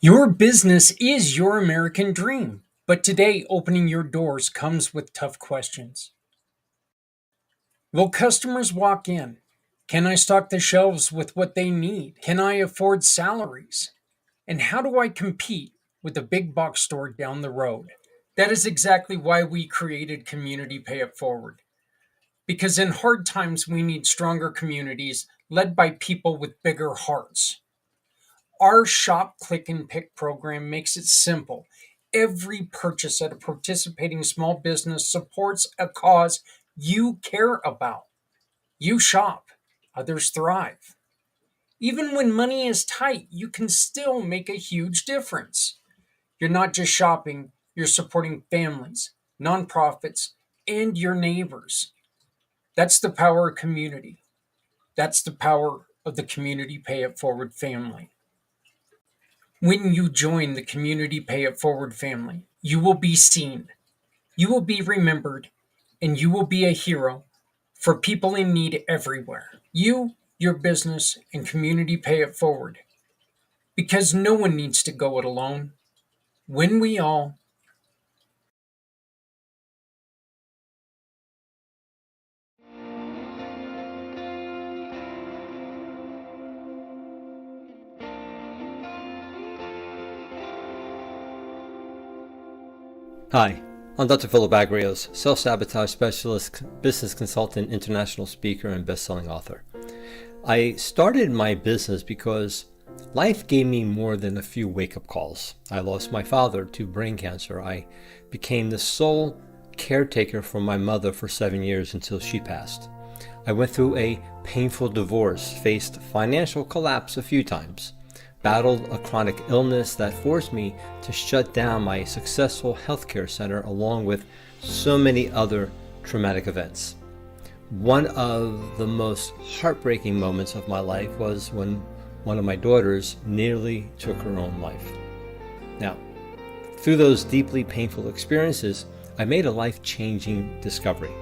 Your business is your American dream, but today opening your doors comes with tough questions. Will customers walk in? Can I stock the shelves with what they need? Can I afford salaries? And how do I compete with the big box store down the road? That is exactly why we created Community Pay It Forward. Because in hard times, we need stronger communities led by people with bigger hearts. Our Shop, Click, and Pick program makes it simple. Every purchase at a participating small business supports a cause you care about. You shop, others thrive. Even when money is tight, you can still make a huge difference. You're not just shopping, you're supporting families, nonprofits, and your neighbors. That's the power of community. That's the power of the Community Pay It Forward family. When you join the Community Pay It Forward family, you will be seen, you will be remembered, and you will be a hero for people in need everywhere. You, your business, and Community Pay It Forward. Because no one needs to go it alone. When we all Hi, I'm Dr. Philip Agrios, self-sabotage specialist, business consultant, international speaker, and best-selling author. I started my business because life gave me more than a few wake-up calls. I lost my father to brain cancer. I became the sole caretaker for my mother for 7 years until she passed. I went through a painful divorce, faced financial collapse a few times, battled a chronic illness that forced me to shut down my successful healthcare center along with so many other traumatic events. One of the most heartbreaking moments of my life was when one of my daughters nearly took her own life. Now, through those deeply painful experiences, I made a life-changing discovery.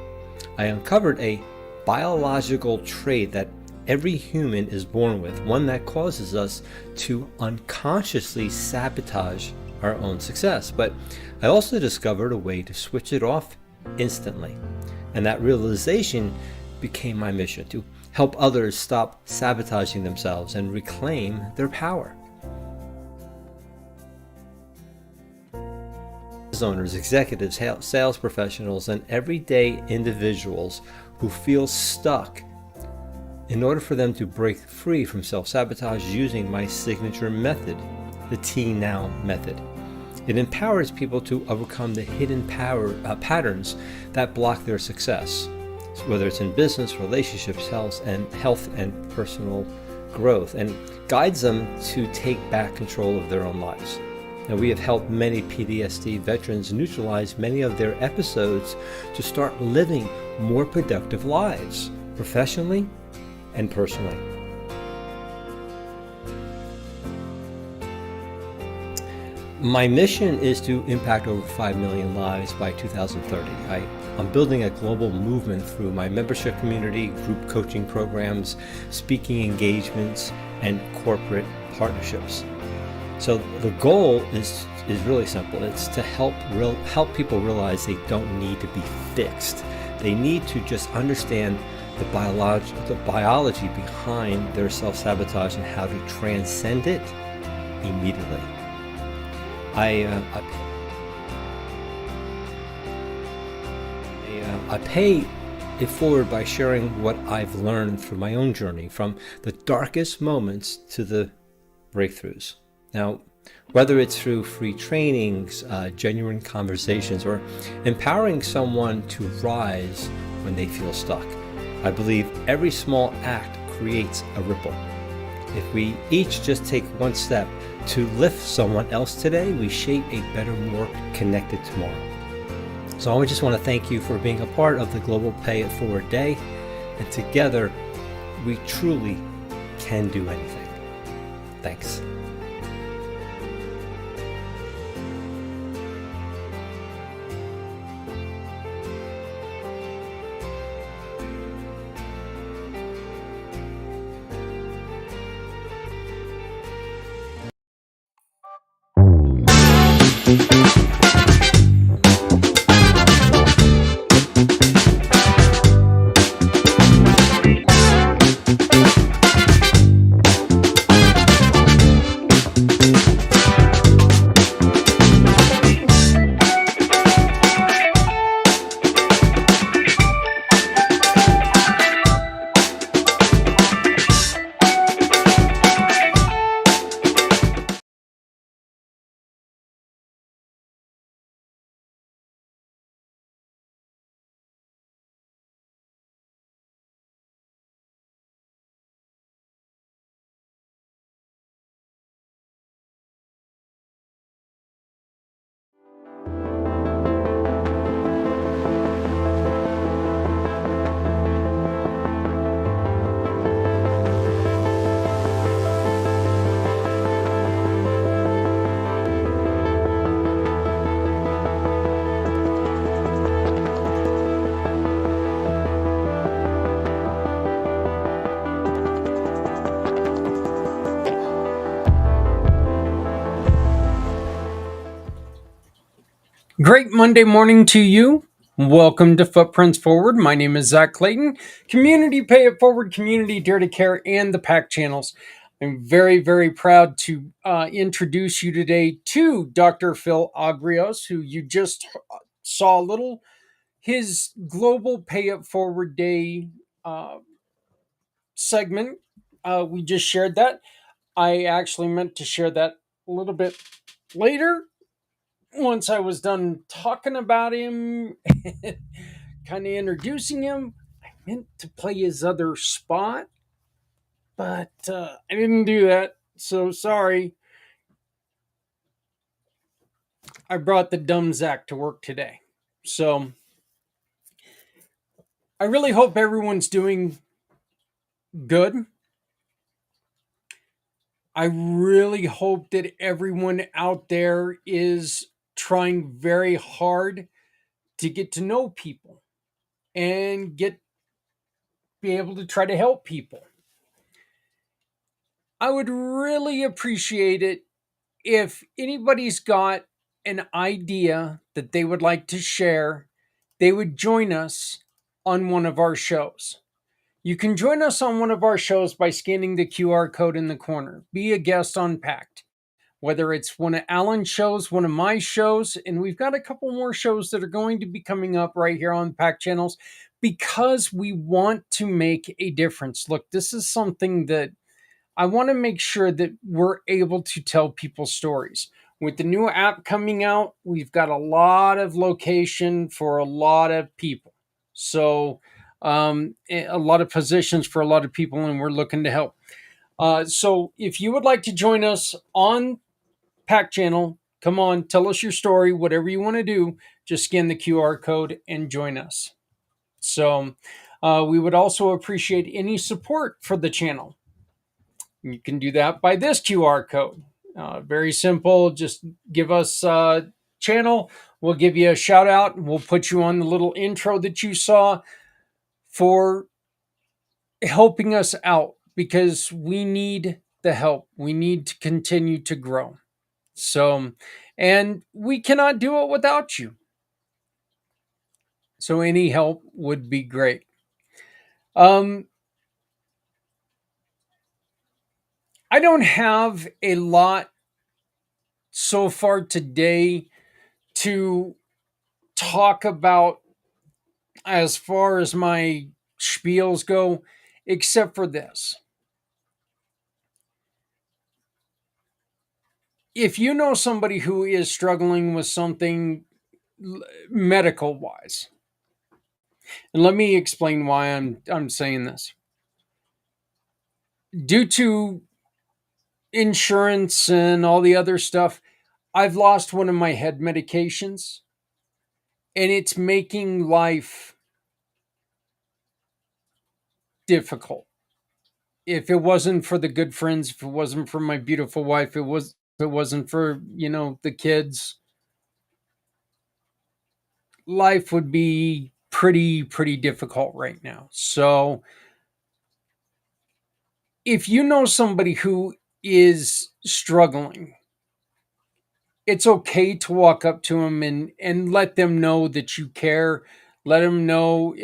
I uncovered a biological trait that every human is born with, one that causes us to unconsciously sabotage our own success. But I also discovered a way to switch it off instantly. And that realization became my mission, to help others stop sabotaging themselves and reclaim their power. Business owners, executives, sales professionals, and everyday individuals who feel stuck, in order for them to break free from self-sabotage using my signature method, the T Now method. It empowers people to overcome the hidden patterns that block their success, whether it's in business, relationships, health, and personal growth, and guides them to take back control of their own lives. Now, we have helped many PTSD veterans neutralize many of their episodes to start living more productive lives, professionally and personally. My mission is to impact over 5 million lives by 2030. I'm building a global movement through my membership community, group coaching programs, speaking engagements, and corporate partnerships. So the goal is really simple. It's to help people realize they don't need to be fixed. They need to just understand the biology behind their self-sabotage and how to transcend it immediately. I pay it forward by sharing what I've learned through my own journey, from the darkest moments to the breakthroughs. Now, whether it's through free trainings, genuine conversations, or empowering someone to rise when they feel stuck, I believe every small act creates a ripple. If we each just take one step to lift someone else today, we shape a better, more connected tomorrow. So I just want to thank you for being a part of the Global Pay It Forward Day. And together, we truly can do anything. Thanks. Great Monday morning to you. Welcome to Footprints Forward. My name is Zak Clayton, Community Pay It Forward, Community Dare to Care, and the PAC channels. I'm very, very proud to introduce you today to Dr. Phil Agrios, who you just saw a little, his Global Pay It Forward Day uh, segment. We just shared that. I actually meant to share that a little bit later once I was done talking about him, kind of introducing him. I meant to play his other spot, but I didn't do that. So sorry. I brought the dumb Zach to work today. So I really hope everyone's doing good. I really hope that everyone out there is trying very hard to get to know people and be able to try to help people. I would really appreciate it if anybody's got an idea that they would like to share, they would join us on one of our shows. You can join us on one of our shows by scanning the QR code in the corner. Be a guest on Pact, whether it's one of Alan's shows, one of my shows, and we've got a couple more shows that are going to be coming up right here on Pact channels because we want to make a difference. Look, this is something that I want to make sure that we're able to tell people stories. With the new app coming out, we've got a lot of location for a lot of people. So, a lot of positions for a lot of people, and we're looking to help. So, if you would like to join us on Pack Channel, come on, tell us your story, whatever you want to do, just scan the QR code and join us. So, we would also appreciate any support for the channel. You can do that by this QR code. Very simple. Just give us a channel. We'll give you a shout out. We'll put you on the little intro that you saw for helping us out because we need the help. We need to continue to grow. So, and we cannot do it without you. So, any help would be great. Um, I don't have a lot so far today to talk about as far as my spiels go, except for this. If you know somebody who is struggling with something medical wise, and let me explain why I'm saying this. Due to insurance and all the other stuff, I've lost one of my head medications, and it's making life difficult. If it wasn't for the good friends, if it wasn't for my beautiful wife, if it wasn't for, the kids, life would be pretty difficult right now. So if you know somebody who is struggling, it's okay to walk up to them and let them know that you care. Let them know,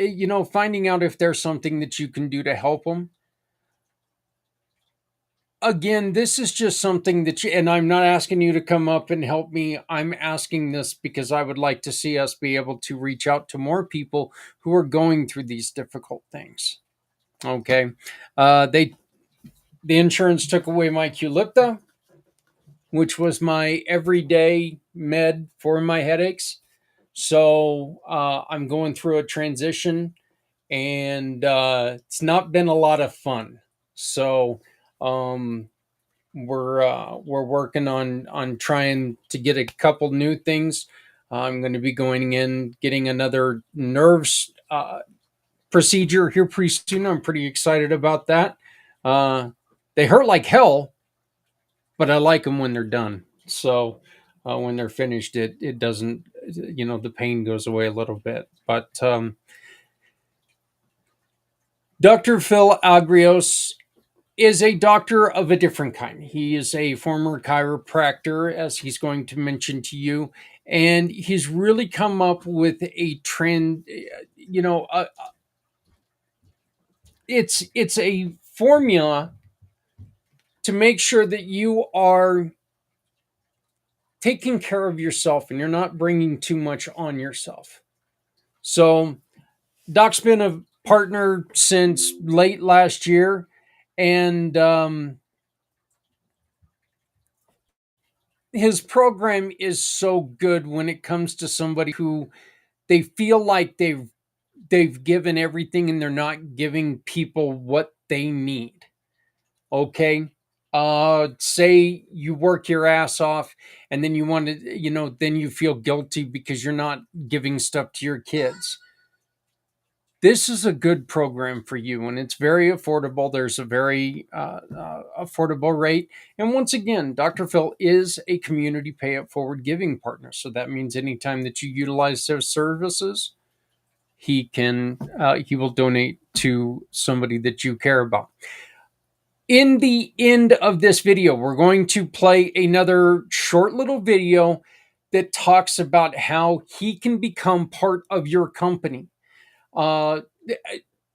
finding out if there's something that you can do to help them. Again, this is just something that and I'm not asking you to come up and help me. I'm asking this because I would like to see us be able to reach out to more people who are going through these difficult things. Okay. They The insurance took away my Qulipta, which was my everyday med for my headaches. So I'm going through a transition, and it's not been a lot of fun. So um, we're working on trying to get a couple new things. I'm going to be going in getting another nerves procedure here pretty soon. I'm pretty excited about that. Uh, they hurt like hell, but I like them when they're done. So when they're finished, it doesn't, the pain goes away a little bit. But Dr. Phil Agrios is a doctor of a different kind. He is a former chiropractor, as he's going to mention to you, and he's really come up with a trend. It's a formula to make sure that you are taking care of yourself and you're not bringing too much on yourself. So, Doc's been a partner since late last year, and his program is so good when it comes to somebody who they feel like they've given everything and they're not giving people what they need. Okay. Say you work your ass off and then you want to, then you feel guilty because you're not giving stuff to your kids. This is a good program for you, and it's very affordable. There's a very affordable rate. And once again, Dr. Phil is a community pay it forward giving partner. So that means anytime that you utilize those services, he will donate to somebody that you care about. In the end of this video, we're going to play another short little video that talks about how he can become part of your company, uh,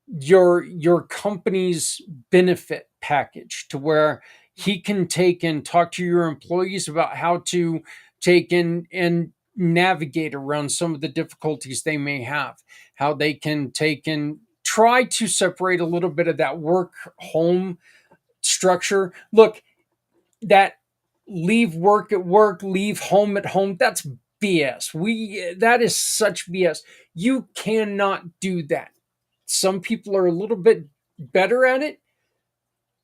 your company's benefit package, to where he can take and talk to your employees about how to take in and navigate around some of the difficulties they may have, how they can take and try to separate a little bit of that work home structure. Look, that leave work at work, leave home at home, that's BS. That is such BS. You cannot do that. Some people are a little bit better at it,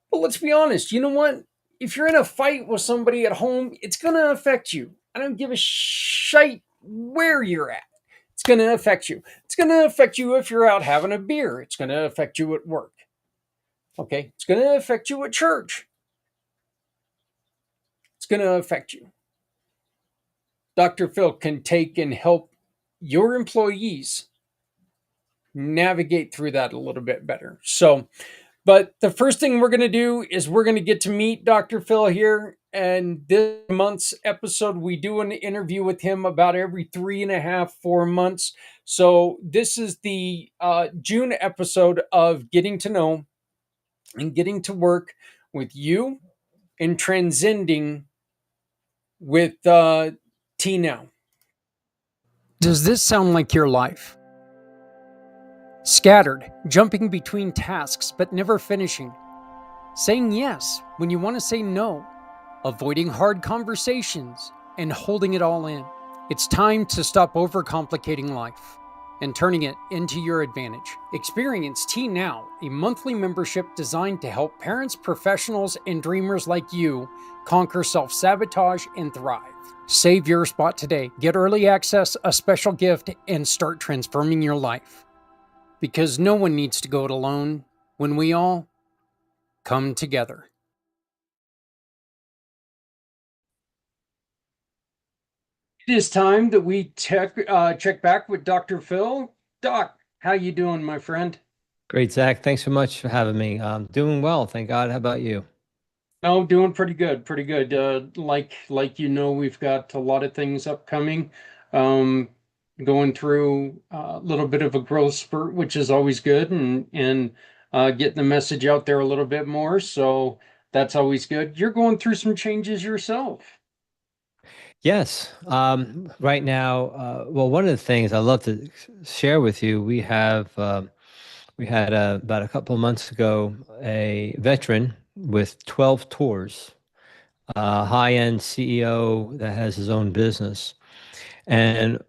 but let's be honest. You know what? If you're in a fight with somebody at home, it's going to affect you. I don't give a shite where you're at. It's going to affect you. It's going to affect you if you're out having a beer. It's going to affect you at work. Okay? It's going to affect you at church. It's going to affect you. Dr. Phil can take and help your employees navigate through that a little bit better. So, but the first thing we're going to do is we're going to get to meet Dr. Phil here. And this month's episode, we do an interview with him about every 3.5, 4 months. So this is the June episode of Getting to Know and Getting to Work with You and Transcending with T Now. Does this sound like your life? Scattered, jumping between tasks but never finishing. Saying yes when you want to say no. Avoiding hard conversations and holding it all in. It's time to stop overcomplicating life and turning it into your advantage. Experience T Now, a monthly membership designed to help parents, professionals, and dreamers like you conquer self-sabotage and thrive. Save your spot today. Get early access, a special gift, and start transforming your life. Because no one needs to go it alone when we all come together. It is time that we check back with Dr. Phil. Doc, how you doing, my friend? Great, Zach. Thanks so much for having me. Doing well, thank God. How about you? No, doing pretty good, pretty good. Like we've got a lot of things upcoming. Um, Going through a little bit of a growth spurt, which is always good, and getting the message out there a little bit more. So that's always good. You're going through some changes yourself. Yes. Right now, well, one of the things I love to share with you, we had about a couple of months ago a veteran with 12 tours, a high-end CEO that has his own business. And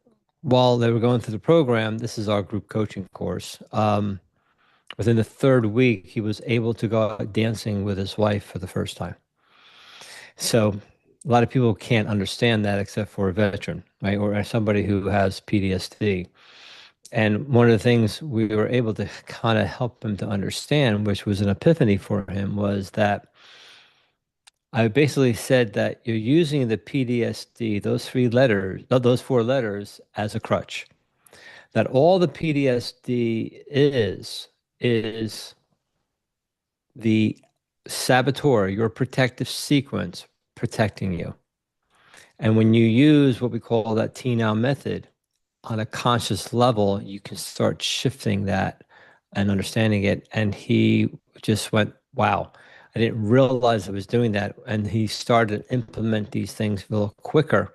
while they were going through the program, this is our group coaching course. Within the third week, he was able to go out dancing with his wife for the first time. So a lot of people can't understand that except for a veteran, right? Or somebody who has PTSD. And one of the things we were able to kind of help him to understand, which was an epiphany for him, was that I basically said that you're using the PTSD, those three letters, those four letters, as a crutch. That all the PTSD is the saboteur, your protective sequence protecting you. And when you use what we call that T now method on a conscious level, you can start shifting that and understanding it. And he just went, wow, I didn't realize I was doing that. And he started to implement these things a little quicker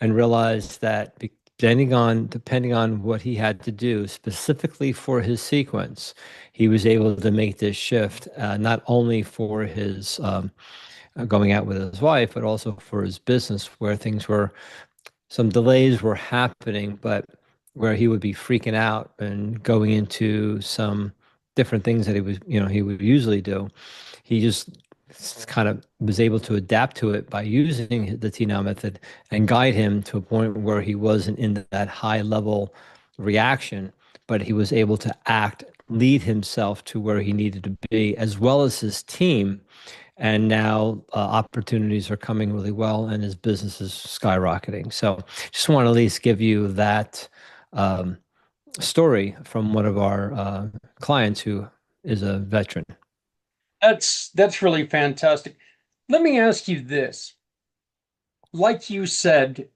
and realized that depending on what he had to do specifically for his sequence, he was able to make this shift, not only for his going out with his wife, but also for his business, where things were some delays were happening, but where he would be freaking out and going into some different things that he would usually do. He just kind of was able to adapt to it by using the T now method and guide him to a point where he wasn't in that high level reaction, but he was able to lead himself to where he needed to be, as well as his team. And now opportunities are coming really well, and his business is skyrocketing. So, just want to at least give you that um, story from one of our clients who is a veteran. That's really fantastic. Let me ask you this. Like you said,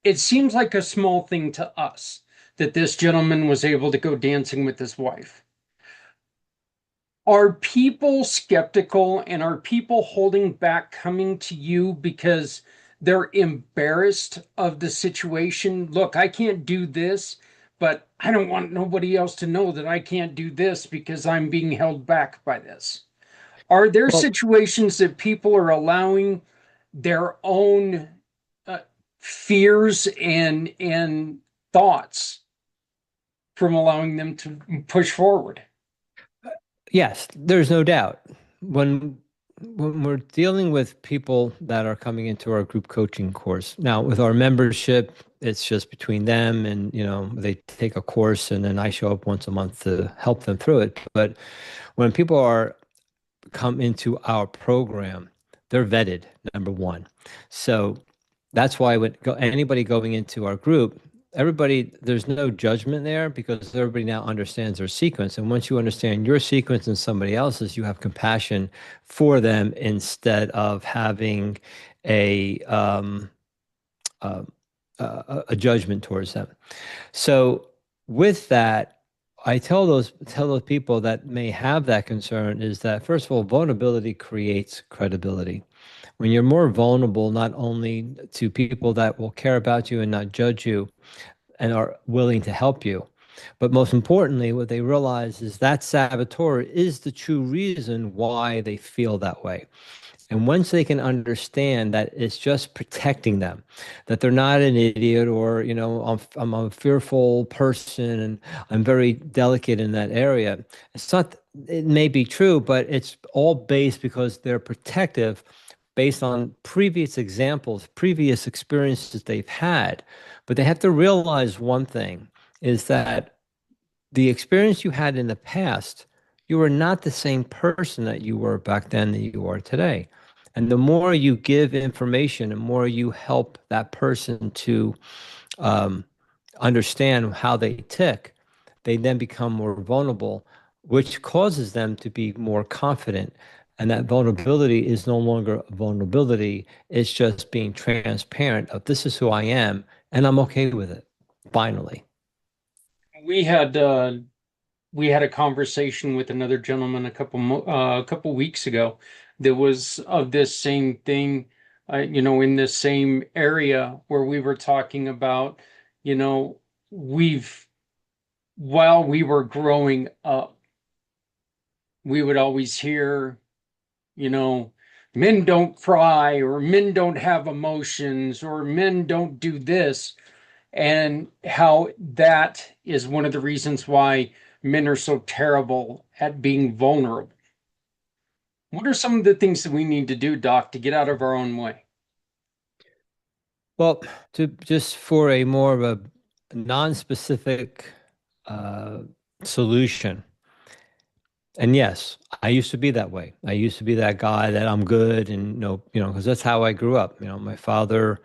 it seems like a small thing to us that this gentleman was able to go dancing with his wife. Are people skeptical and are people holding back coming to you because they're embarrassed of the situation? Look, I can't do this, but I don't want nobody else to know that I can't do this because I'm being held back by this. Are there Well, situations that people are allowing their own uh, fears and thoughts from allowing them to push forward? yes, there's no doubt. When when we're dealing with people that are coming into our group coaching course, now with our membership, it's just between them and they take a course and then I show up once a month to help them through it. But when people are come into our program, they're vetted, number one. So that's why anybody going into our group, everybody, there's no judgment there because everybody now understands their sequence. And once you understand your sequence and somebody else's, you have compassion for them instead of having a um, uh, a judgment towards them. So with that, I tell those people that may have that concern is that first of all, vulnerability creates credibility. When you're more vulnerable, not only to people that will care about you and not judge you and are willing to help you, but most importantly, what they realize is that saboteur is the true reason why they feel that way. And once they can understand that it's just protecting them, that they're not an idiot or, I'm a fearful person and I'm very delicate in that area. It's not, it may be true, but it's all based because they're protective based on previous examples, previous experiences they've had. But they have to realize one thing is that the experience you had in the past, you are not the same person that you were back then that you are today. And the more you give information, the more you help that person to um, understand how they tick, they then become more vulnerable, which causes them to be more confident. And that vulnerability is no longer vulnerability. It's just being transparent of this is who I am, and I'm okay with it, finally. We had we had a conversation with another gentleman a couple weeks ago that was of this same thing, in this same area where we were talking about, you know, we've while we were growing up, we would always hear, you know, men don't cry or men don't have emotions or men don't do this, and how that is one of the reasons why men are so terrible at being vulnerable. What are some of the things that we need to do, Doc, to get out of our own way? Well, to just for a more of a non-specific uh, solution. And yes, I used to be that way. I used to be that guy that I'm good and no, because that's how I grew up. My father,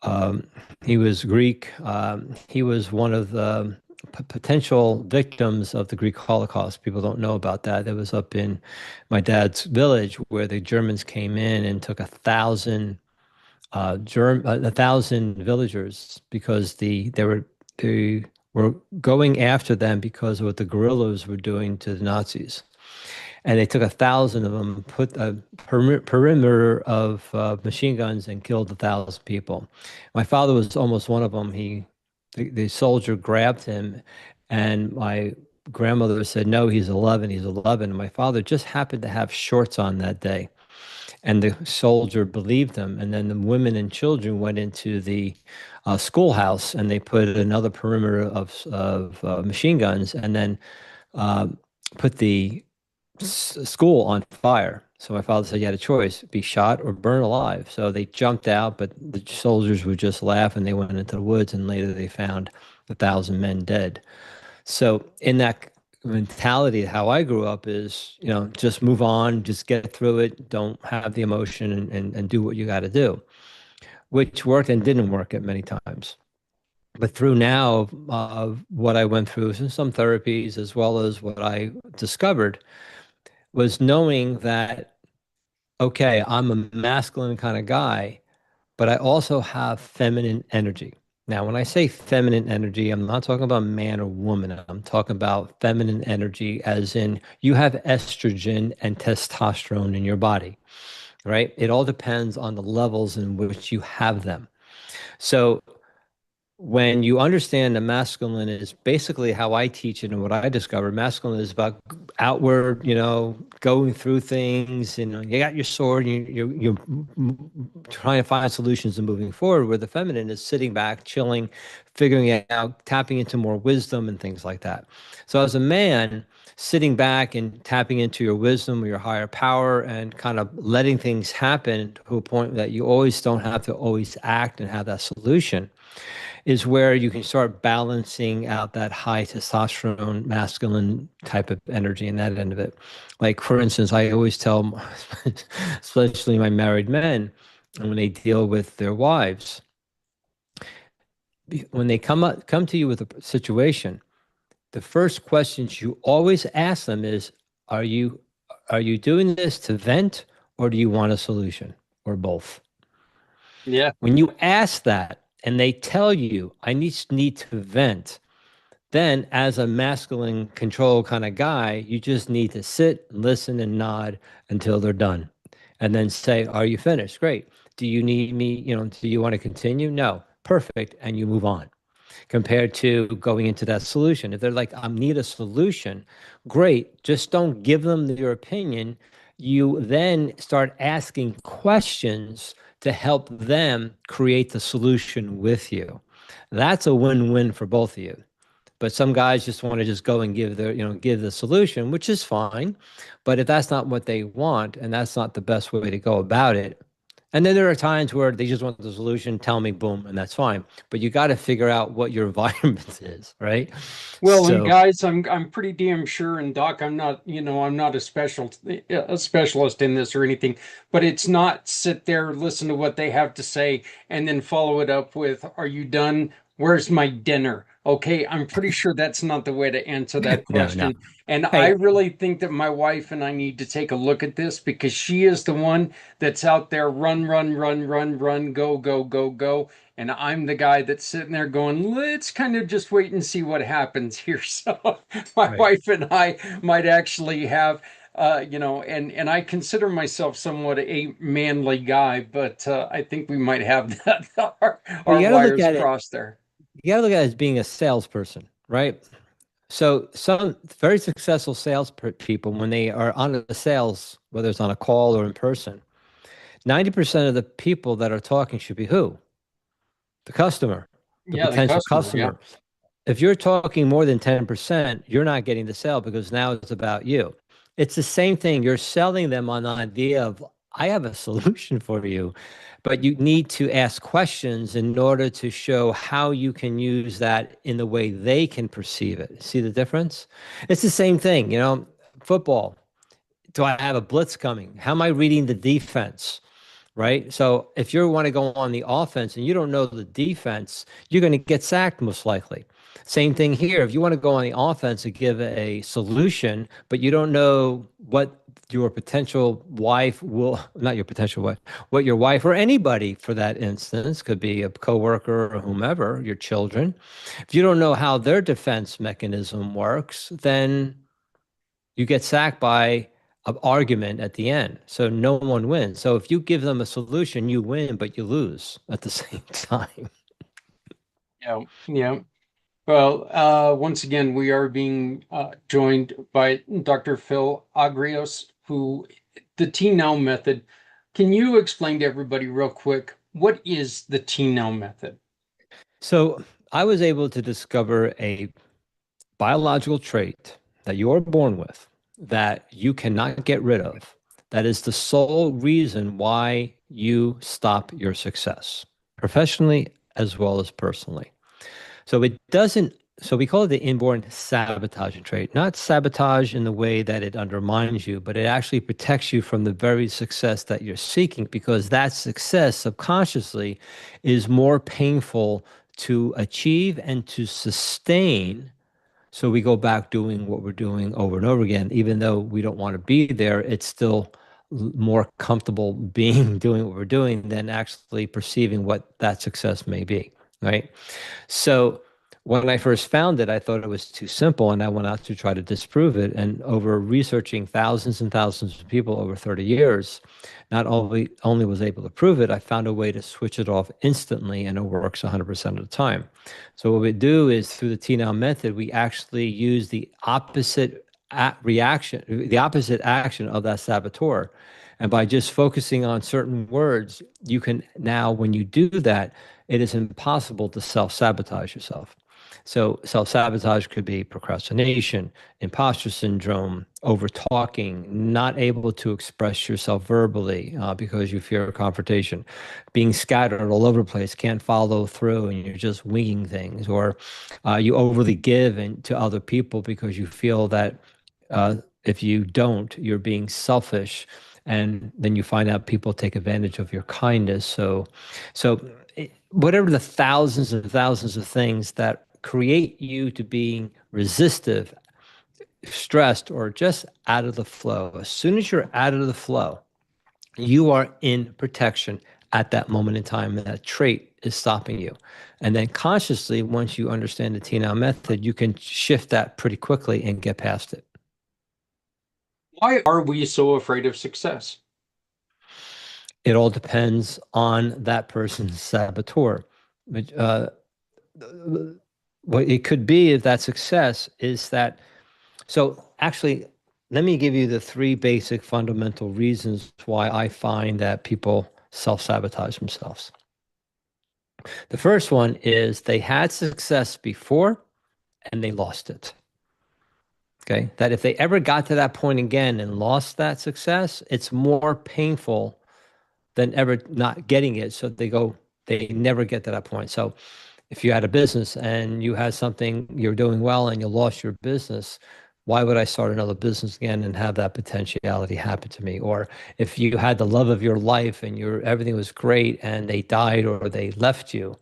um, he was Greek. He was one of the potential victims of the Greek Holocaust. People don't know about that. That was up in my dad's village where the Germans came in and took 1,000 villagers because they were going after them because of what the guerrillas were doing to the Nazis. And they took 1,000 of them, put a perimeter of machine guns, and killed 1,000 people. My father was almost one of them. The soldier grabbed him, and my grandmother said, "No, he's 11. He's 11." And my father just happened to have shorts on that day, and the soldier believed him. And then the women and children went into the schoolhouse, and they put another perimeter of machine guns, and then uh, put the school on fire. So my father said, you had a choice, be shot or burn alive. So they jumped out, but the soldiers would just laugh and they went into the woods, and later they found 1,000 men dead. So in that mentality, how I grew up is, just move on, just get through it. Don't have the emotion, and do what you got to do, which worked and didn't work at many times. But through now, what I went through in some therapies, as well as what I discovered, was knowing that, okay, I'm a masculine kind of guy, but I also have feminine energy. Now, when I say feminine energy, I'm not talking about man or woman. I'm talking about feminine energy, as in you have estrogen and testosterone in your body, right? It all depends on the levels in which you have them. So when you understand the masculine is basically how I teach it and what I discovered, masculine is about outward, going through things. You got your sword, you're trying to find solutions and moving forward. Where the feminine is sitting back, chilling, figuring it out, tapping into more wisdom and things like that. So as a man, sitting back and tapping into your wisdom or your higher power and kind of letting things happen to a point that you always don't have to always act and have that solution is where you can start balancing out that high testosterone masculine type of energy and that end of it. Like, for instance, I always tell, especially my married men, when they deal with their wives, when they come to you with a situation, the first questions you always ask them is, are you are you doing this to vent, or do you want a solution, or both? Yeah. When you ask that and they tell you, I need to vent, then as a masculine control kind of guy, you just need to sit, listen, and nod until they're done. And then say, are you finished? Great. Do you need me? Do you want to continue? No. Perfect. And you move on, compared to going into that solution. If they're like, I need a solution, great. Just don't give them your opinion. You then start asking questions to help them create the solution with you. That's a win-win for both of you. But some guys just want to just go and give the solution, which is fine. But if that's not what they want and that's not the best way to go about it, and then there are times where they just want the solution, tell me, boom, and that's fine. But you got to figure out what your environment is, right? Well, and So, guys, I'm pretty damn sure, and Doc, I'm not a specialist in this or anything, but it's not sit there, listen to what they have to say, and then follow it up with, "Are you done? Where's my dinner? Okay, I'm pretty sure that's not the way to answer that No, no. question. And I Hey, really think that my wife and I need to take a look at this because she is the one that's out there run, run, run, run, run, go, go, go, go. And I'm the guy that's sitting there going, let's kind of just wait and see what happens here. So my right. wife and I might actually have, and I consider myself somewhat a manly guy, but I think we might have that, Well, our you got to look wires at it. crossed there. You got to look at it as being a salesperson, right? So some very successful people, when they are on the sales, whether it's on a call or in person, 90% of the people that are talking should be who? The customer, the Yeah, the potential customer. Yeah. customer. If you're talking more than 10%, you're not getting the sale because now it's about you. It's the same thing. You're selling them on the idea of, I have a solution for you, but you need to ask questions in order to show how you can use that in the way they can perceive it. See the difference? It's the same thing, football. Do I have a blitz coming? How am I reading the defense? Right? So if you want to go on the offense and you don't know the defense, you're going to get sacked most likely. Same thing here. If you want to go on the offense and give a solution, but you don't know what your potential wife will, not your potential wife, what your wife or anybody for that instance, could be a coworker or whomever, your children. If you don't know how their defense mechanism works, then you get sacked by an argument at the end. So no one wins. So if you give them a solution, you win, but you lose at the same time. Yeah. Yeah. Well, once again, we are being joined by Dr. Phil Agrios, who the T Now method. Can you explain to everybody real quick what is the T Now method? So I was able to discover a biological trait that you are born with that you cannot get rid of. That is the sole reason why you stop your success, professionally as well as personally. So it doesn't, so we call it the inborn sabotaging trait, not sabotage in the way that it undermines you, but it actually protects you from the very success that you're seeking because that success subconsciously is more painful to achieve and to sustain. So we go back doing what we're doing over and over again, even though we don't want to be there, it's still more comfortable being doing what we're doing than actually perceiving what that success may be, right? So when I first found it, I thought it was too simple, and I went out to try to disprove it. And over researching thousands and thousands of people over 30 years, not only was able to prove it, I found a way to switch it off instantly, and it works 100% of the time. So what we do is through the T-Now method, we actually use the opposite reaction, the opposite action of that saboteur. And by just focusing on certain words, you can now, when you do that, it is impossible to self-sabotage yourself. So self-sabotage could be procrastination, imposter syndrome, over talking, not able to express yourself verbally because you fear a confrontation, being scattered all over the place, can't follow through, and you're just winging things, or you overly give to other people because you feel that if you don't, you're being selfish, and then you find out people take advantage of your kindness. So whatever the thousands and thousands of things that create you to being resistive, stressed, or just out of the flow. As soon as you're out of the flow, you are in protection at that moment in time, and that trait is stopping you. And then consciously, once you understand the T-Now method, you can shift that pretty quickly and get past it. Why are we so afraid of success? It all depends on that person's saboteur. But, what it could be if that success is that. So actually, let me give you the three basic fundamental reasons why I find that people self-sabotage themselves. The first one is they had success before and they lost it. Okay. That if they ever got to that point again and lost that success, it's more painful than ever not getting it. So they never get to that point. So if you had a business and you had something you're doing well and you lost your business, why would I start another business again and have that potentiality happen to me? Or if you had the love of your life and everything was great and they died or they left you,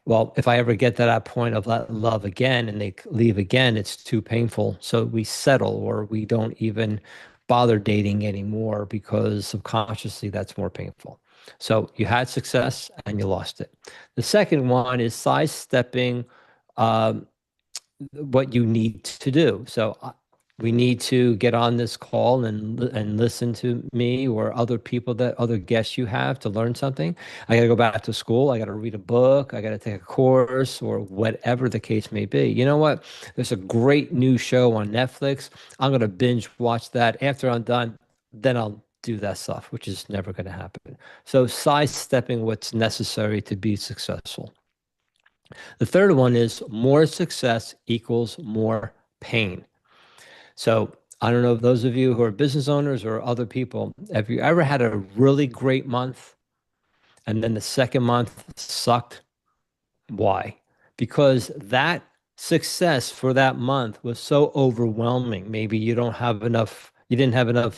well, if I ever get to that point of love again and they leave again, it's too painful. So we settle or we don't even bother dating anymore because subconsciously that's more painful. So you had success and you lost it. The second one is sidestepping um, what you need to do. So we need to get on this call and listen to me or other people that other guests you have to learn something. I got to go back to school. I got to read a book. I got to take a course or whatever the case may be. You know what? There's a great new show on Netflix. I'm going to binge watch that. After I'm done, then I'll do that stuff, which is never going to happen. So sidestepping what's necessary to be successful. The third one is more success equals more pain. So I don't know if those of you who are business owners or other people, have you ever had a really great month and then the second month sucked? Why? Because that success for that month was so overwhelming. Maybe you didn't have enough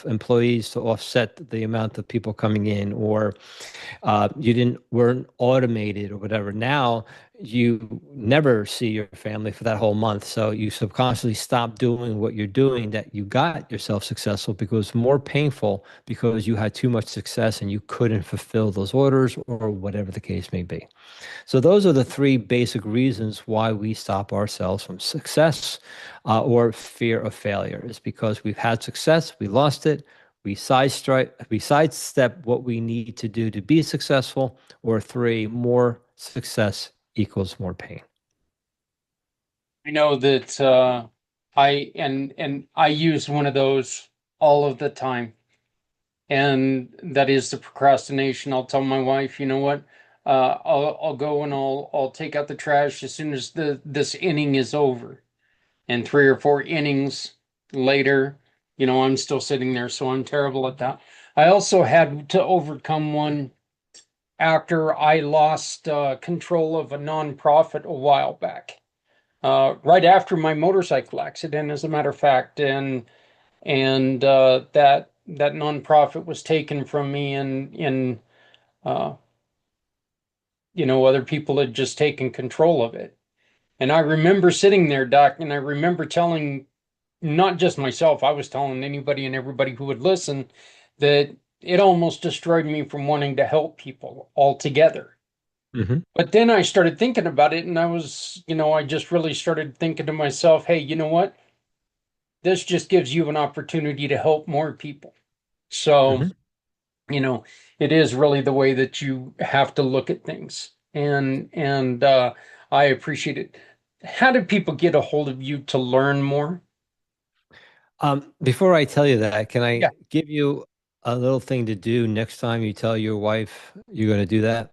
employees to offset the amount of people coming in, or you didn't weren't automated or whatever. Now you never see your family for that whole month, so you subconsciously stop doing what you're doing that you got yourself successful because it's more painful because you had too much success and you couldn't fulfill those orders or whatever the case may be. So those are the three basic reasons why we stop ourselves from success or fear of failure. Is because we've had success, we lost it, we sidestep what we need to do to be successful, or three, more success equals more pain. I know that I use one of those all of the time, and that is the procrastination. I'll tell my wife, you know what? I'll go and I'll take out the trash as soon as the this inning is over. And three or four innings later, I'm still sitting there, so I'm terrible at that. I also had to overcome one after I lost control of a nonprofit a while back. Right after my motorcycle accident, as a matter of fact, and that nonprofit was taken from me, and uh, other people had just taken control of it. And I remember sitting there, Doc, and I remember telling not just myself, I was telling anybody and everybody who would listen that it almost destroyed me from wanting to help people altogether. Hmm. But then I started thinking about it, and I just really started thinking to myself, hey, you know what? This just gives you an opportunity to help more people. So, Hmm. you know, it is really the way that you have to look at things. And I appreciate it. How do people get a hold of you to learn more? Before I tell you that, can Yeah. I give you a little thing to do next time you tell your wife you're going to do that?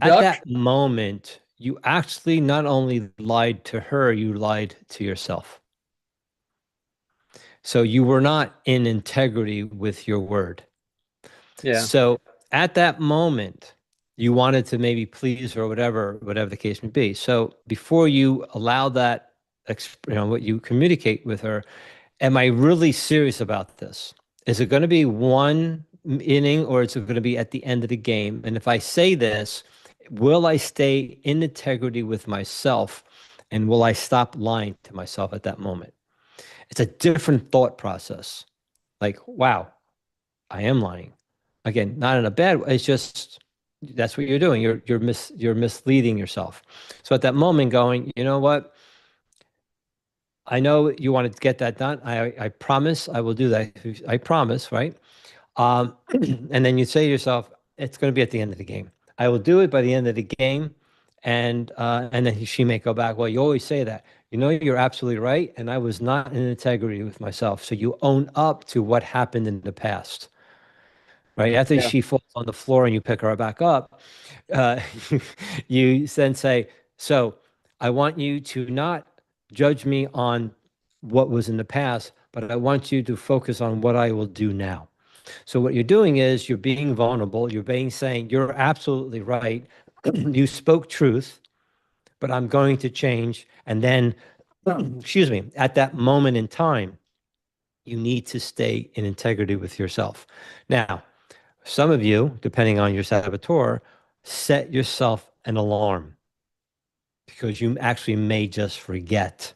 At Duck? that moment, you actually not only lied to her, you lied to yourself. So you were not in integrity with your word. Yeah. So at that moment, you wanted to maybe please her or whatever the case may be. So before you allow that, what you communicate with her, am I really serious about this? Is it going to be one inning or is it going to be at the end of the game? And if I say this, will I stay in integrity with myself and will I stop lying to myself at that moment? It's a different thought process. Like, wow, I am lying. Again, not in a bad way. It's just that's what you're doing. You're misleading yourself. So at that moment, going, you know what? I know you want to get that done. I promise I will do that. I promise, right? And then you say to yourself, it's going to be at the end of the game. I will do it by the end of the game. And then she may go back, well, you always say that. You know, you're absolutely right. And I was not in integrity with myself. So you own up to what happened in the past, right? After Yeah. she falls on the floor and you pick her back up, uh, you then say, so I want you to not judge me on what was in the past, but I want you to focus on what I will do now. So what you're doing is you're being vulnerable. You're being saying, you're absolutely right. You spoke truth, but I'm going to change. And then, excuse me, at that moment in time, you need to stay in integrity with yourself. Now, some of you, depending on your saboteur, set yourself an alarm. because you actually may just forget.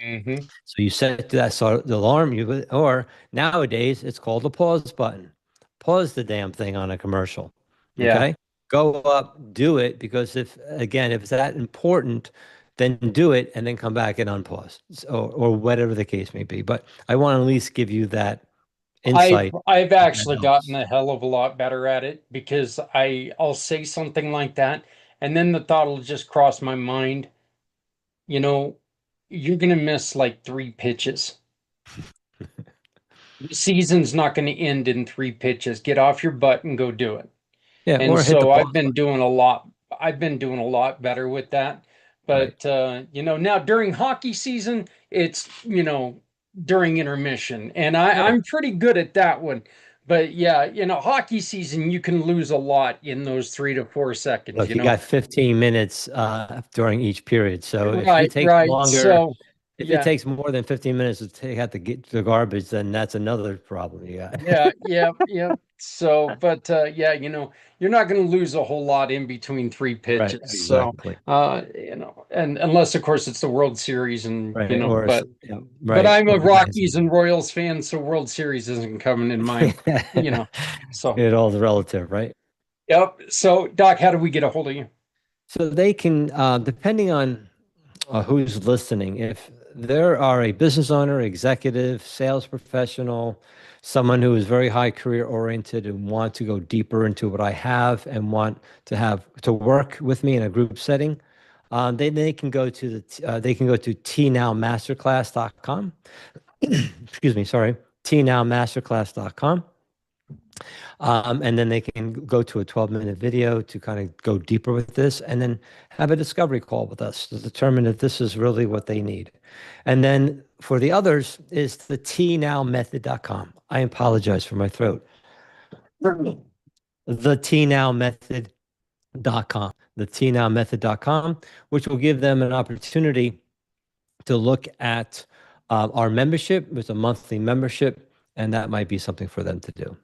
Hmm. So you set that the alarm, or nowadays it's called the pause button. Pause the damn thing on a commercial. Yeah. Okay? Go up, do it, because if it's that important, then do it and then come back and unpause. Or whatever the case may be. But I want to at least give you that I've insight I've if that actually gotten helps. a hell of a lot better at it because I'll say something like that and then the thought will just cross my mind, you know, you're gonna miss like three pitches. The season's not gonna end in three pitches. Get off your butt and go do it. Yeah, And or hit the so pause button. I've been doing a lot better with that. Right. But now during hockey season, it's, during intermission. And Oh, I'm pretty good at that one. But yeah, hockey season, you can lose a lot in those 3 to 4 seconds, look, you got 15 minutes during each period. So Right, right. So if it yeah. takes more than 15 minutes to take out the garbage, then that's another problem you got. Yeah, yeah, yeah. So, but yeah, you're not going to lose a whole lot in between three Right, pitches. So, exactly. and unless of course it's the World Series, and Right, yeah, but right, I'm or a the guys. Rockies and Royals fan, so World Series isn't coming in mind. So It all's relative, right? yep. So Doc, how do we get a hold of you? So they can, depending on who's listening, if there are a business owner, executive, sales professional, someone who is very high career oriented and want to go deeper into what I have and want to work with me in a group setting, they can go to they can go to tnowmasterclass.com. Excuse me, sorry, tnowmasterclass.com. And then they can go to a 12-minute video to kind of go deeper with this and then have a discovery call with us to determine if this is really what they need. And then for the others is the tnowmethod.com. I apologize for my throat. The tnowmethod.com. The tnowmethod.com, which will give them an opportunity to look at our membership. It's a monthly membership, and that might be something for them to do.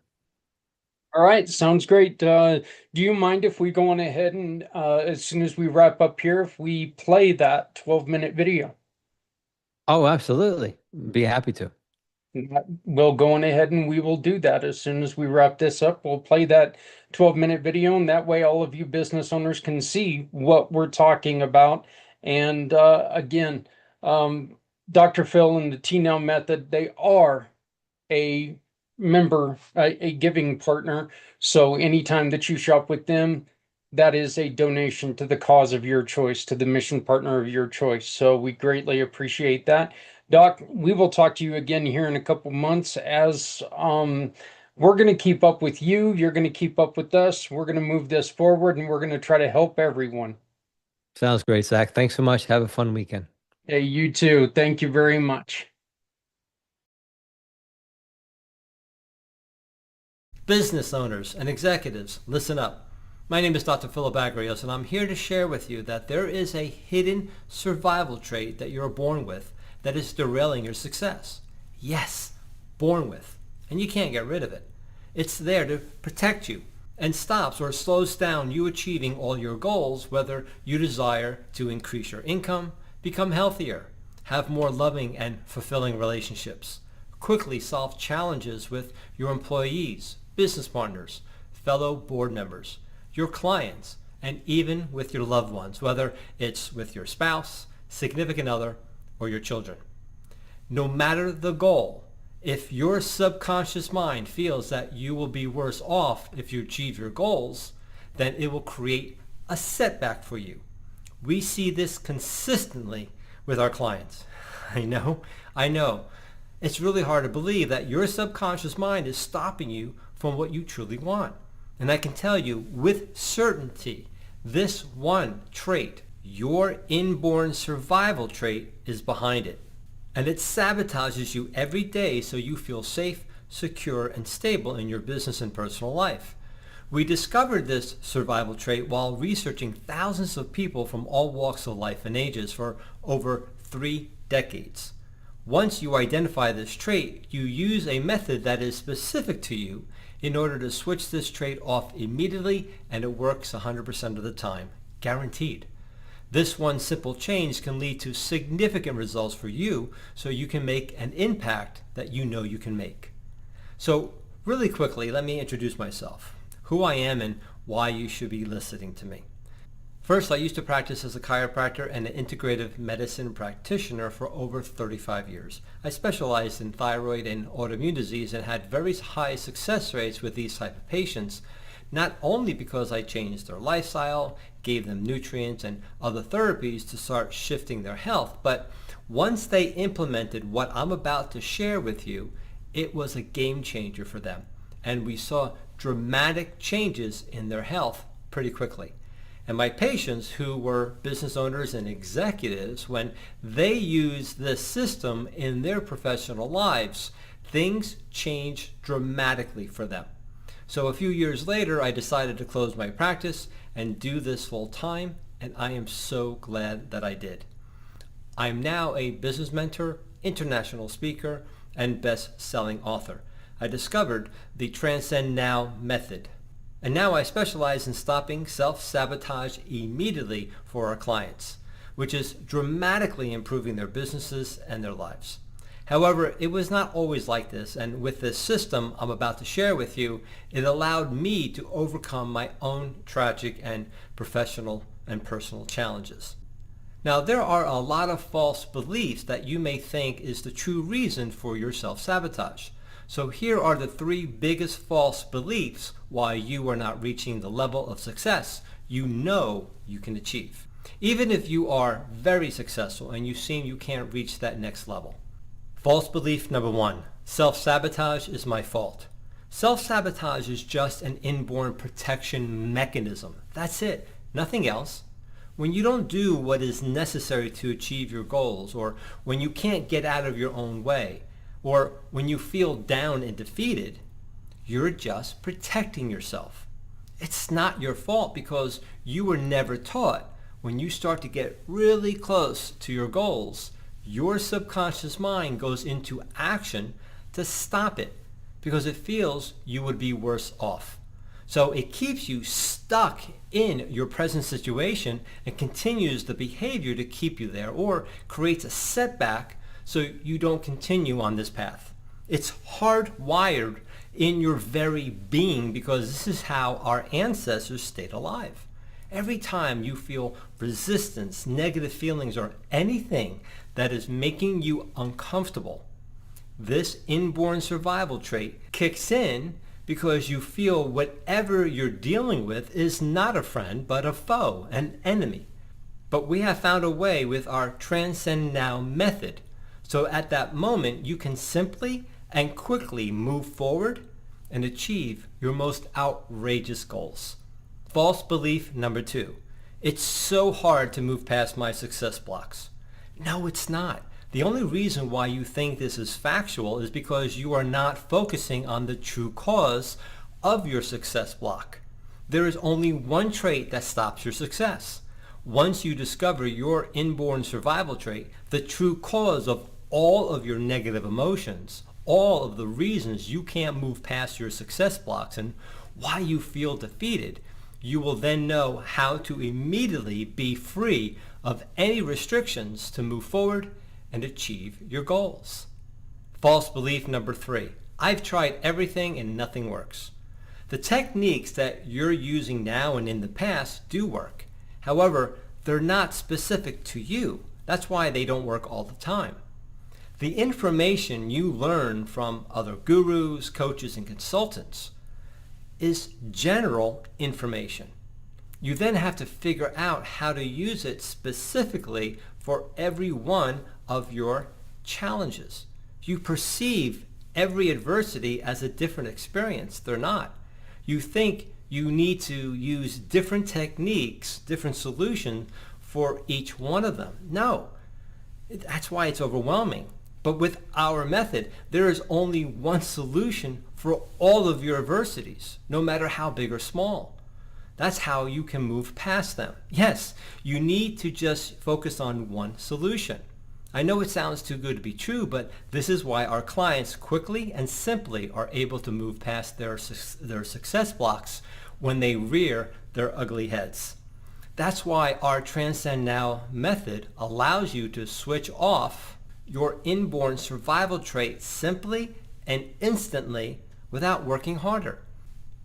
All right, sounds great. Do you mind if we go on ahead and as soon as we wrap up here, if we play that 12-minute video? Oh, absolutely. Be happy to. We'll go on ahead and we will do that as soon as we wrap this up. We'll play that 12-minute video, and that way all of you business owners can see what we're talking about. And again, um, Dr. Phil and the T-Now method, they are a a giving partner. So anytime that you shop with them, that is a donation to the cause of your choice, to the mission partner of your choice. So we greatly appreciate that. Doc, we will talk to you again here in a couple months as we're going to keep up with you. You're going to keep up with us. We're going to move this forward and we're going to try to help everyone. Sounds great, Zach. Thanks so much. Have a fun weekend. Hey, you too. Thank you very much. Business owners and executives, listen up. My name is Dr. Philip Agrios, and I'm here to share with you that there is a hidden survival trait that you're born with that is derailing your success. Yes, born with. And you can't get rid of it. It's there to protect you and stops or slows down you achieving all your goals, whether you desire to increase your income, become healthier, have more loving and fulfilling relationships, quickly solve challenges with your employees, business partners, fellow board members, your clients, and even with your loved ones, whether it's with your spouse, significant other, or your children. No matter the goal, if your subconscious mind feels that you will be worse off if you achieve your goals, then it will create a setback for you. We see this consistently with our clients. I know. It's really hard to believe that your subconscious mind is stopping you from what you truly want. And I can tell you with certainty, this one trait, your inborn survival trait, is behind it. And it sabotages you every day so you feel safe, secure, and stable in your business and personal life. We discovered this survival trait while researching thousands of people from all walks of life and ages for over 3 decades. Once you identify this trait, you use a method that is specific to you in order to switch this trait off immediately, and it works 100% of the time, guaranteed. This one simple change can lead to significant results for you, so you can make an impact that you know you can make. So really quickly, let me introduce myself, who I am and why you should be listening to me. First, I used to practice as a chiropractor and an integrative medicine practitioner for over 35 years. I specialized in thyroid and autoimmune disease and had very high success rates with these type of patients, not only because I changed their lifestyle, gave them nutrients and other therapies to start shifting their health, but once they implemented what I'm about to share with you, it was a game changer for them. And we saw dramatic changes in their health pretty quickly. And my patients, who were business owners and executives, when they used this system in their professional lives, things changed dramatically for them. So a few years later, I decided to close my practice and do this full time, and I am so glad that I did. I'm now a business mentor, international speaker, and best-selling author. I discovered the Transcend Now method. And now I specialize in stopping self-sabotage immediately for our clients, which is dramatically improving their businesses and their lives. However, it was not always like this, and with this system I'm about to share with you, it allowed me to overcome my own tragic and professional and personal challenges. Now, there are a lot of false beliefs that you may think is the true reason for your self-sabotage. So here are the 3 biggest false beliefs why you are not reaching the level of success you know you can achieve, even if you are very successful and you seem you can't reach that next level. False belief number 1, self-sabotage is my fault. Self-sabotage is just an inborn protection mechanism. That's it, nothing else. When you don't do what is necessary to achieve your goals, or when you can't get out of your own way, or when you feel down and defeated, you're just protecting yourself. It's not your fault because you were never taught when you start to get really close to your goals, your subconscious mind goes into action to stop it because it feels you would be worse off. So it keeps you stuck in your present situation and continues the behavior to keep you there, or creates a setback so you don't continue on this path. It's hardwired in your very being because this is how our ancestors stayed alive. Every time you feel resistance, negative feelings, or anything that is making you uncomfortable, this inborn survival trait kicks in because you feel whatever you're dealing with is not a friend but a foe, an enemy. But we have found a way with our Transcend Now method. So at that moment, you can simply and quickly move forward and achieve your most outrageous goals. False belief number 2. It's so hard to move past my success blocks. No, it's not. The only reason why you think this is factual is because you are not focusing on the true cause of your success block. There is only one trait that stops your success. Once you discover your inborn survival trait, the true cause of all of your negative emotions, all of the reasons you can't move past your success blocks and why you feel defeated, you will then know how to immediately be free of any restrictions to move forward and achieve your goals. False belief number 3. I've tried everything and nothing works. The techniques that you're using now and in the past do work. However, they're not specific to you. That's why they don't work all the time. The information you learn from other gurus, coaches, and consultants is general information. You then have to figure out how to use it specifically for every one of your challenges. You perceive every adversity as a different experience. They're not. You think you need to use different techniques, different solutions for each one of them. No, that's why it's overwhelming. But with our method, there is only one solution for all of your adversities, no matter how big or small. That's how you can move past them. Yes, you need to just focus on one solution. I know it sounds too good to be true, but this is why our clients quickly and simply are able to move past their success blocks when they rear their ugly heads. That's why our Transcend Now method allows you to switch off your inborn survival trait simply and instantly without working harder.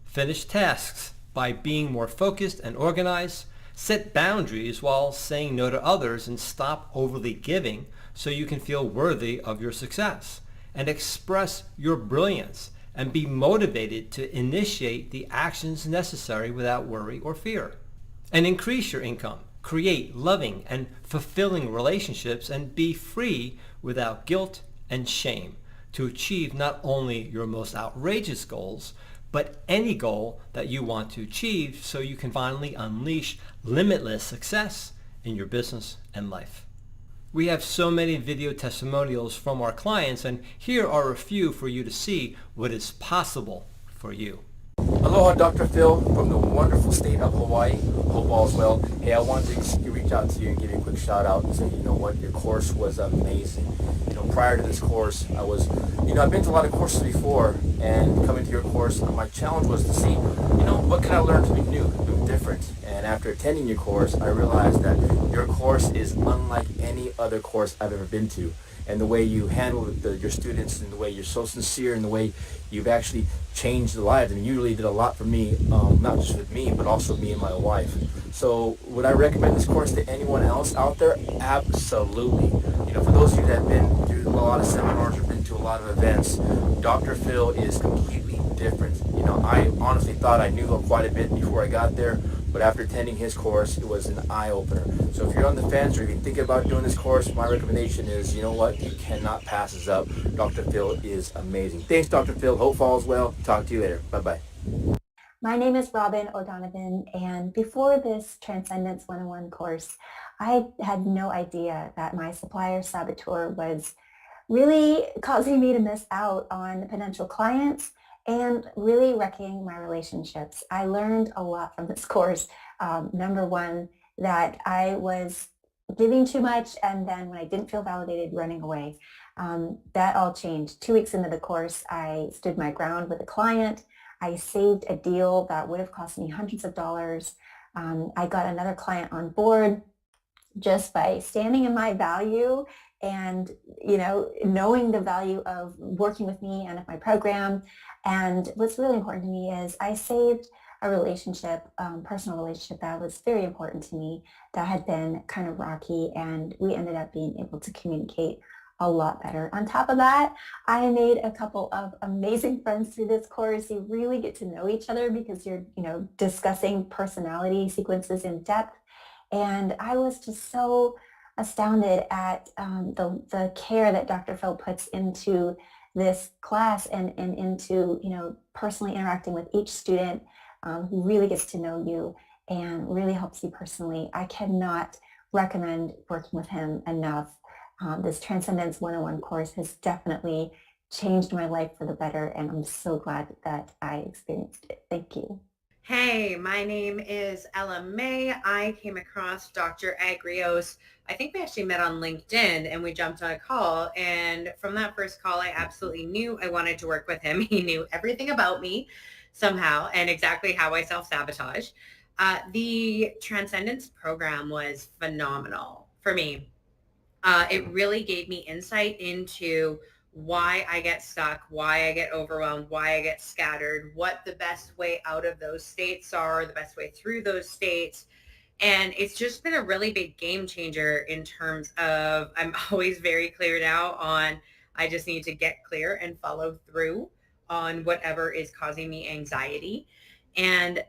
Finish tasks by being more focused and organized. Set boundaries while saying no to others and stop overly giving so you can feel worthy of your success. And express your brilliance and be motivated to initiate the actions necessary without worry or fear. And increase your income. Create loving and fulfilling relationships and be free without guilt and shame to achieve not only your most outrageous goals, but any goal that you want to achieve so you can finally unleash limitless success in your business and life. We have so many video testimonials from our clients, and here are a few for you to see what is possible for you. Aloha, Dr. Phil from the wonderful state of Hawaii. Hope all's well. Hey, I wanted to reach out to you and give you a quick shout out and say, you know what, your course was amazing. Prior to this course, I've been to a lot of courses before, and coming to your course, my challenge was to see, what can I learn to be new, different. And after attending your course, I realized that your course is unlike any other course I've ever been to. And the way you handle your students, and the way you're so sincere, and the way you've actually changed the lives. You really did a lot for me, not just with me, but also me and my wife. So would I recommend this course to anyone else out there? Absolutely. For those of you that have been through a lot of seminars or been to a lot of events, Dr. Phil is completely different. I honestly thought I knew quite a bit before I got there, but after attending his course, it was an eye-opener. So if you're on the fence or if you're thinking about doing this course, my recommendation is, you know what, you cannot pass this up. Dr. Phil is amazing. Thanks, Dr. Phil. Hope all's well. Talk to you later. Bye-bye. My name is Robin O'Donovan, and before this Transcendence 101 course, I had no idea that my supplier saboteur was really causing me to miss out on potential clients and really wrecking my relationships. I learned a lot from this course. Number one, that I was giving too much, and then when I didn't feel validated, running away. That all changed. 2 weeks into the course, I stood my ground with a client. I saved a deal that would have cost me hundreds of dollars. I got another client on board just by standing in my value and, knowing the value of working with me and of my program. And what's really important to me is I saved a relationship, personal relationship that was very important to me that had been kind of rocky, and we ended up being able to communicate a lot better. On top of that, I made a couple of amazing friends through this course. You really get to know each other because you're, discussing personality sequences in depth. And I was just so astounded at the care that Dr. Phil puts into this class and into, personally interacting with each student who really gets to know you and really helps you personally. I cannot recommend working with him enough. This Transcendence 101 course has definitely changed my life for the better, and I'm so glad that I experienced it. Thank you. Hey, my name is Ella May. I came across Dr. Agrios. I think we actually met on LinkedIn and we jumped on a call. And from that first call, I absolutely knew I wanted to work with him. He knew everything about me somehow and exactly how I self-sabotage. The Transcendence program was phenomenal for me. It really gave me insight into why I get stuck, why I get overwhelmed, why I get scattered, what the best way out of those states are, the best way through those states. And it's just been a really big game changer in terms of I'm always very clear now on I just need to get clear and follow through on whatever is causing me anxiety. And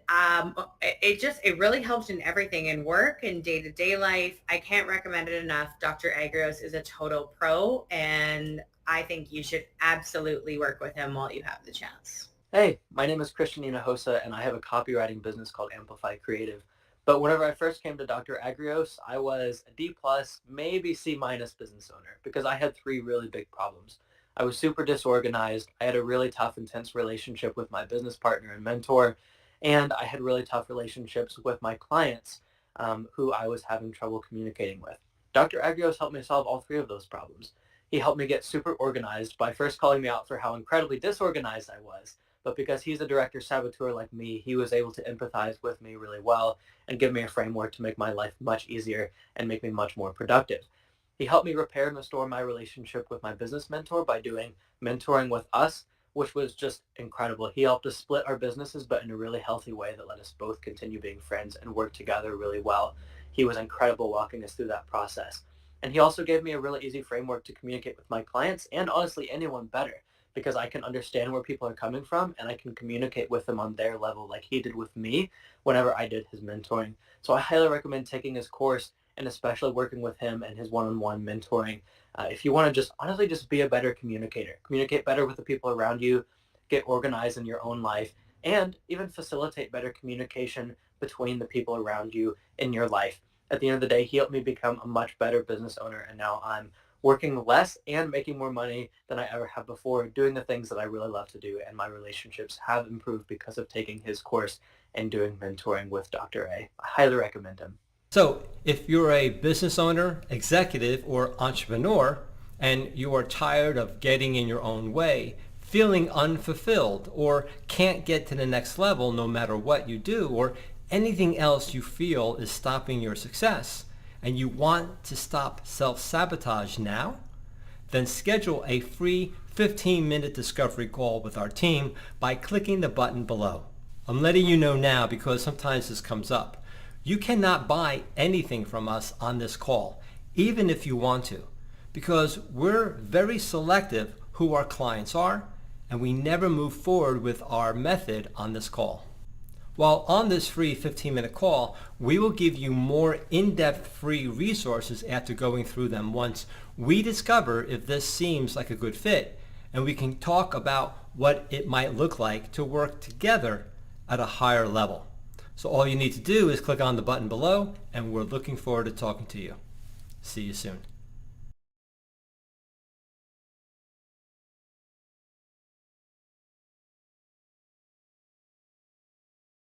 it really helps in everything, in work and day-to-day life. I can't recommend it enough. Dr. Agrios is a total pro, and I think you should absolutely work with him while you have the chance. Hey, my name is Christian Hinojosa, and I have a copywriting business called Amplify Creative. But whenever I first came to Dr. Agrios, I was a D plus, maybe C minus business owner because I had three really big problems. I was super disorganized. I had a really tough, intense relationship with my business partner and mentor, and I had really tough relationships with my clients who I was having trouble communicating with. Dr. Agrios helped me solve all three of those problems. He helped me get super organized by first calling me out for how incredibly disorganized I was, But because he's a director saboteur like me, he was able to empathize with me really well and give me a framework to make my life much easier and make me much more productive. He helped me repair and restore my relationship with my business mentor by doing mentoring with us, which was just incredible. He helped us split our businesses, but in a really healthy way that let us both continue being friends and work together really well. He was incredible walking us through that process. And he also gave me a really easy framework to communicate with my clients and honestly anyone better, because I can understand where people are coming from and I can communicate with them on their level like he did with me whenever I did his mentoring. So I highly recommend taking his course and especially working with him and his one-on-one mentoring. If you want to just honestly just be a better communicator, communicate better with the people around you, get organized in your own life, and even facilitate better communication between the people around you in your life. At the end of the day, he helped me become a much better business owner, and now I'm working less and making more money than I ever have before, doing the things that I really love to do, and my relationships have improved because of taking his course and doing mentoring with Dr. A. I highly recommend him. So, if you're a business owner, executive, or entrepreneur, and you are tired of getting in your own way, feeling unfulfilled, or can't get to the next level no matter what you do, or anything else you feel is stopping your success, and you want to stop self-sabotage now, then schedule a free 15-minute discovery call with our team by clicking the button below. I'm letting you know now because sometimes this comes up. You cannot buy anything from us on this call, even if you want to, because we're very selective who our clients are, and we never move forward with our method on this call. While on this free 15-minute call, we will give you more in-depth free resources after going through them once we discover if this seems like a good fit, and we can talk about what it might look like to work together at a higher level. So all you need to do is click on the button below, and we're looking forward to talking to you. See you soon.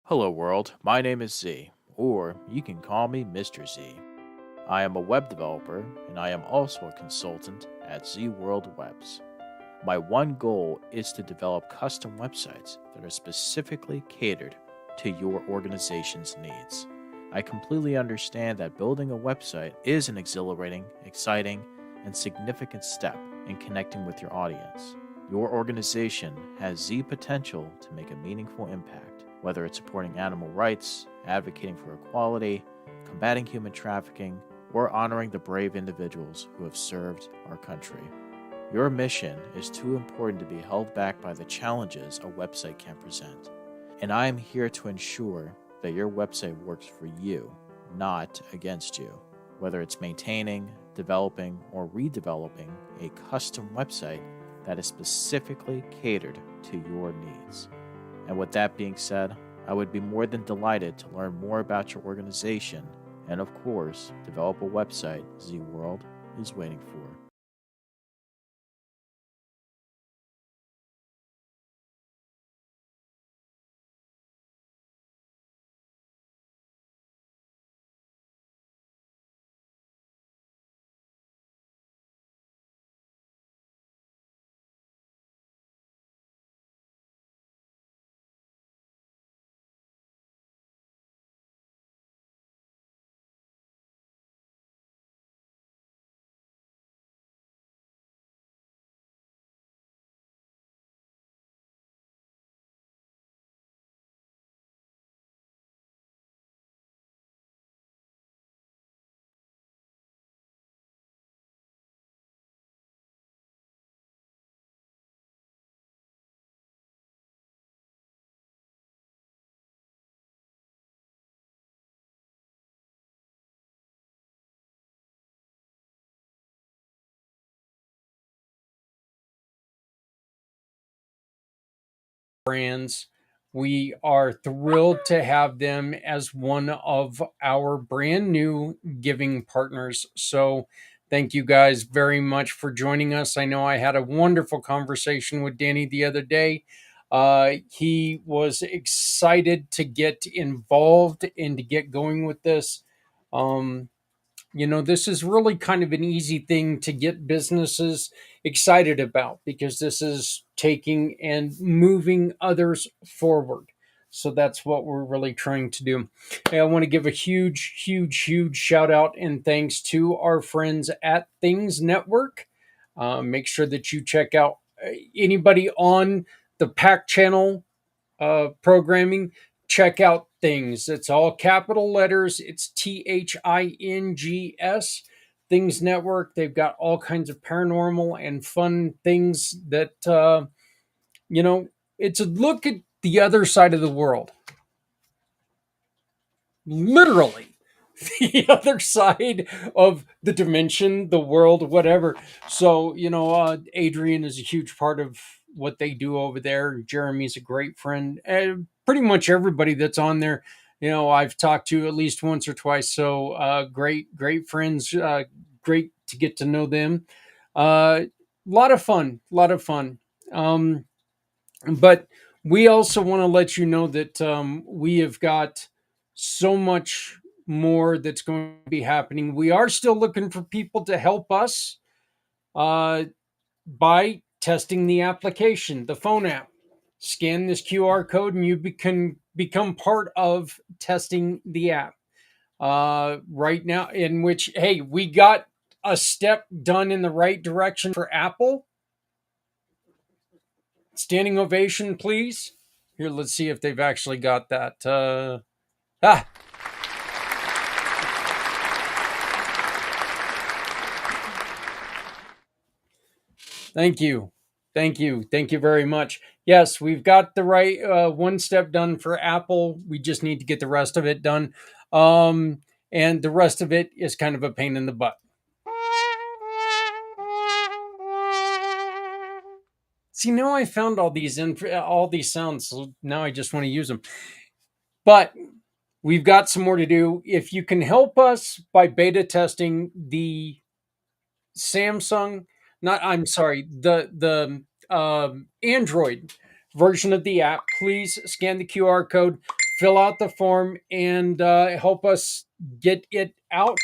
Hello world, my name is Z, or you can call me Mr. Z. I am a web developer and I am also a consultant at Z World Webs. My one goal is to develop custom websites that are specifically catered to your organization's needs. I completely understand that building a website is an exhilarating, exciting, and significant step in connecting with your audience. Your organization has Z potential to make a meaningful impact, whether it's supporting animal rights, advocating for equality, combating human trafficking, or honoring the brave individuals who have served our country. Your mission is too important to be held back by the challenges a website can present. And I am here to ensure that your website works for you, not against you. Whether it's maintaining, developing, or redeveloping a custom website that is specifically catered to your needs. And with that being said, I would be more than delighted to learn more about your organization and, of course, develop a website Z World is waiting for. Brands. We are thrilled to have them as one of our brand new giving partners. So, thank you guys very much for joining us. I know I had a wonderful conversation with Danny the other day. He was excited to get involved and to get going with this. Um, This is really kind of an easy thing to get businesses excited about because this is taking and moving others forward. So that's what we're really trying to do. Hey, I want to give a huge, huge, huge shout out and thanks to our friends at Things Network. Make sure that you check out anybody on the Pack channel programming, check out Things. It's all capital letters. It's THINGS. Things Network. They've got all kinds of paranormal and fun things that, you know, it's a look at the other side of the world. Literally. The other side of the dimension, the world, whatever. So, Adrian is a huge part of what they do over there. Jeremy's a great friend. And pretty much everybody that's on there, I've talked to at least once or twice. So, great, great friends. Great to get to know them. Lot of fun, lot of fun. But we also want to let you know that we have got so much more that's going to be happening. We are still looking for people to help us uh, by testing the application, the phone app. Scan this QR code and you can become part of testing the app. Right now, in which, hey, we got a step done in the right direction for Apple. Standing ovation, please. Here, let's see if they've actually got that. Ah, thank you. Thank you. Thank you very much. Yes, we've got the right one step done for Apple. We just need to get the rest of it done. And the rest of it is kind of a pain in the butt. See, now I found all these sounds, so now I just want to use them. But we've got some more to do. If you can help us by beta testing the Samsung, not I'm sorry, the Android version of the app, please scan the QR code, fill out the form, and help us get it out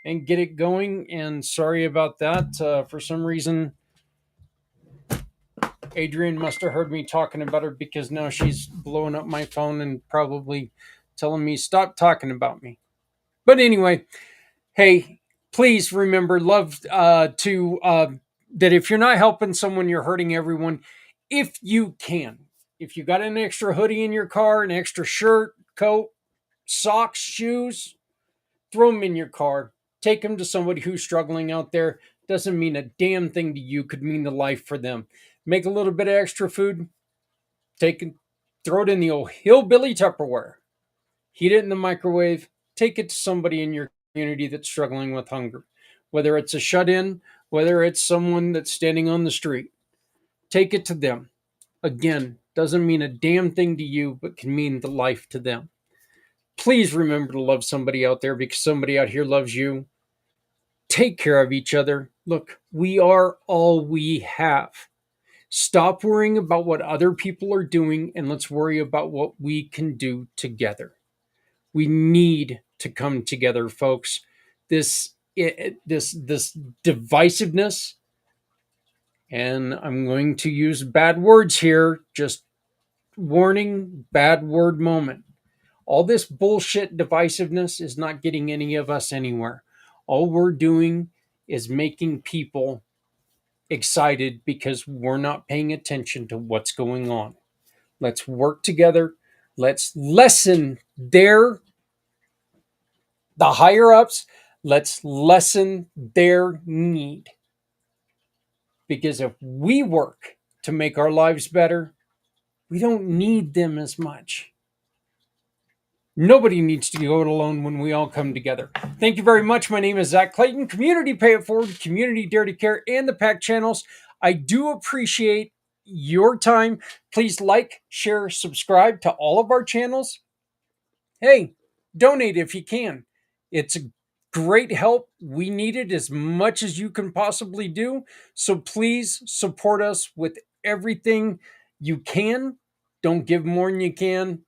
and get it going. And sorry about that. For some reason, Adrian must have heard me talking about her because now she's blowing up my phone and probably telling me stop talking about me. But anyway, hey, please remember, love to that if you're not helping someone, you're hurting everyone. If you can, if you got an extra hoodie in your car, an extra shirt, coat, socks, shoes, throw them in your car. Take them to somebody who's struggling out there. Doesn't mean a damn thing to you. Could mean the life for them. Make a little bit of extra food. Take it, throw it in the old hillbilly Tupperware. Heat it in the microwave. Take it to somebody in your community that's struggling with hunger. Whether it's a shut in, whether it's someone that's standing on the street, take it to them. Again, doesn't mean a damn thing to you, but can mean the life to them. Please remember to love somebody out there because somebody out here loves you. Take care of each other. Look, we are all we have. Stop worrying about what other people are doing and let's worry about what we can do together. We need to come together, folks. This divisiveness, and I'm going to use bad words here, just warning, bad word moment. All this bullshit divisiveness is not getting any of us anywhere. All we're doing is making people excited because we're not paying attention to what's going on. Let's work together. Let's lessen the higher ups, let's lessen their need. Because if we work to make our lives better, we don't need them as much. Nobody needs to go it alone when we all come together. Thank you very much. My name is Zak Clayton, Community Pay It Forward, Community Dare to Care, and the Pack channels. I do appreciate your time. Please like, share, subscribe to all of our channels. Hey, donate if you can. It's a great help. We need it as much as you can possibly do. So please support us with everything you can. Don't give more than you can.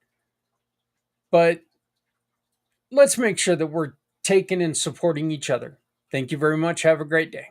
But let's make sure that we're taken and supporting each other. Thank you very much. Have a great day.